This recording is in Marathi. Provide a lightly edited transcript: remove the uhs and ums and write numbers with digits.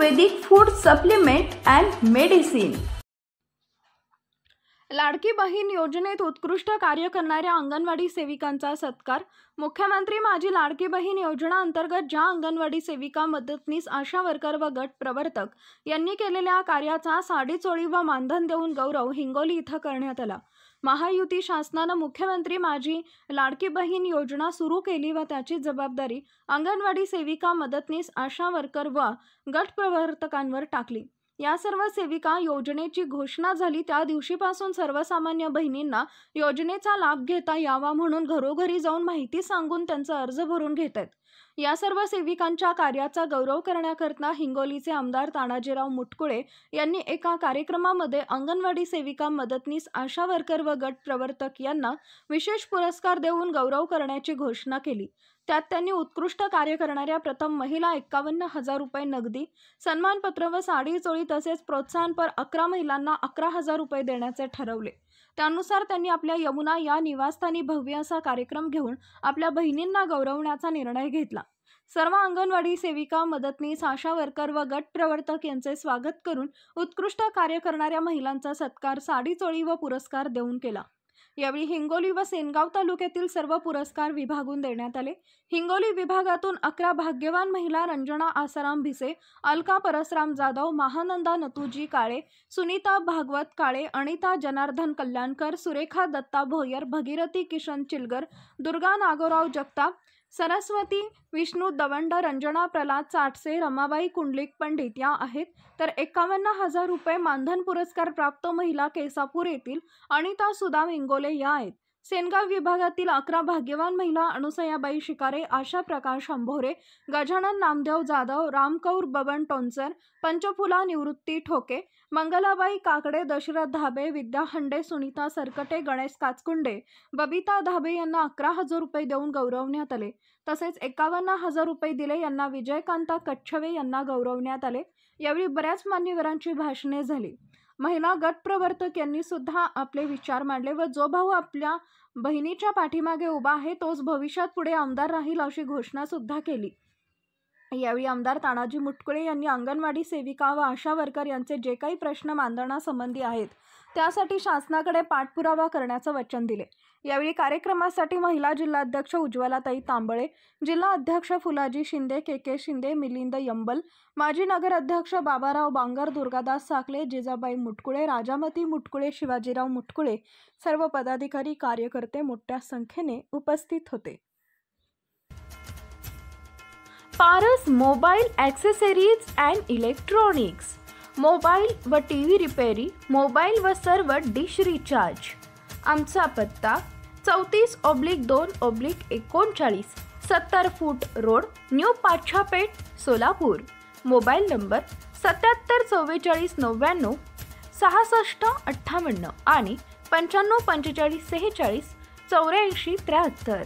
Ayurvedic food supplement and medicine. लाडकी बहीण योजनेत उत्कृष्ट कार्य करणाऱ्या अंगणवाडी सेविकांचा सत्कार। मुख्यमंत्री माझी लाडकी बहीण योजना अंतर्गत ज्या अंगणवाडी सेविका, मदतनीस, आशा वर्कर व गट प्रवर्तक यांनी केलेल्या कार्याचा साडी चोळी व मानधन देऊन गौरव हिंगोली इथं करण्यात आला। महायुती शासनानं मुख्यमंत्री माझी लाडकी बहीण योजना सुरू केली व त्याची जबाबदारी अंगणवाडी सेविका, मदतनीस, आशा वर्कर व गट प्रवर्तकांवर टाकली। या सर्व सेविका योजनेची घोषणा झाली त्या दिवशीपासून सर्वसामान्य बहिणींना योजनेचा लाभ घेता यावा म्हणून घरोघरी जाऊन माहिती सांगून त्यांचा अर्ज भरून घेत आहेत। या सर्व सेविकांच्या कार्याचा गौरव करण्याकरता हिंगोलीचे आमदार तानाजीराव मुटकुळे यांनी एका कार्यक्रमामध्ये अंगणवाडी सेविका, मदतनीस, आशा वर्कर व गट प्रवर्तक यांना विशेष पुरस्कार देऊन गौरव करण्याची घोषणा केली। त्यात त्यांनी उत्कृष्ट कार्य करणाऱ्या प्रथम महिला 51,000 रुपये नगदी, सन्मानपत्र व साडी चोळी तसेच प्रोत्साहनपर 11 महिलांना 11,000 रुपये देण्याचे ठरवले। त्यानुसार त्यांनी आपल्या यमुना या निवासस्थानी भव्य असा कार्यक्रम घेऊन आपल्या बहिणींना गौरवण्याचा निर्णय घेतला। सर्व अंगणवाडी सेविका, मदतनीस, आशा वर्कर व गट प्रवर्तक यांचे स्वागत करून उत्कृष्ट कार्य करणाऱ्या महिलांचा सत्कार साडी चोळी व पुरस्कार देऊन केला। यावेळी हिंगोली व सेनगाव तालुक्यातील सर्व पुरस्कार विभागून देण्यात आले। हिंगोली विभागातून 11 भाग्यवान महिला रंजना आसाराम भिसे, अलका परसराम जाधव, महानंदा नतुजी काळे, सुनीता भागवत काळे, अनिता जनार्दन कल्याणकर, सुरेखा दत्ता भोयर, भगीरथी किशन चिलगर, दुर्गा नागोराव जगताप, सरस्वती विष्णू दवंड, रंजना प्रल्हाद चाटसे, रमाबाई कुंडलिक पंडित या आहेत। तर 51,000 रुपये मानधन पुरस्कार प्राप्त महिला केसापूर येथील अनिता सुदाम इंगोले या आहेत। सेनगाव विभागातील 11 भाग्यवान महिला अनुसयाबाई शिकारे, आशा प्रकाश अंभोरे, गजानन नामदेव जाधव, रामकौर बबन टोनसर, पंचफुला निवृत्ती ठोके, मंगलाबाई काकडे, दशरथ धाबे, विद्या हंडे, सुनीता सरकटे, गणेश काचकुंडे, बबिता धाबे यांना 11,000 रुपये देऊन गौरवण्यात आले। तसेच 51,000 रुपये दिले यांना विजयकांता कच्छवे यांना गौरवण्यात आले। यावेळी बऱ्याच मान्यवरांची भाषणे झाली। महिला गट प्रवर्तक यांनी सुद्धा आपले विचार मांडले व जो भाऊ आपल्या बहिणीच्या पाठीमागे उभा आहे तोच भविष्यात पुढे आमदार राहील अशी घोषणा सुद्धा केली। यावेळी आमदार तानाजी मुटकुळे यांनी अंगणवाडी सेविका व आशा वर्कर यांचे जे काही प्रश्न मांडण्यासंबंधी आहेत त्यासाठी शासनाकडे पाठपुरावा करण्याचं वचन दिले। यावेळी कार्यक्रमासाठी महिला जिल्हाध्यक्ष उज्ज्वलाताई तांबळे, जिल्हा अध्यक्ष फुलाजी शिंदे, के शिंदे, मिलिंद यंबल, माजी नगराध्यक्ष बाबाराव बांगर, दुर्गादास साखले, जिजाबाई मुटकुळे, राजामती मुटकुळे, शिवाजीराव मुटकुळे, सर्व पदाधिकारी, कार्यकर्ते मोठ्या संख्येने उपस्थित होते। Paras mobile accessories and electronics, mobile व टीव्ही रिपेरी, मोबाईल व सर्व डिश रिचार्ज। आमचा पत्ता 34/2/39, 70 फूट road, new Pachhapeth, Solapur. Mobile number 774499 6658 आणि 954546 8473।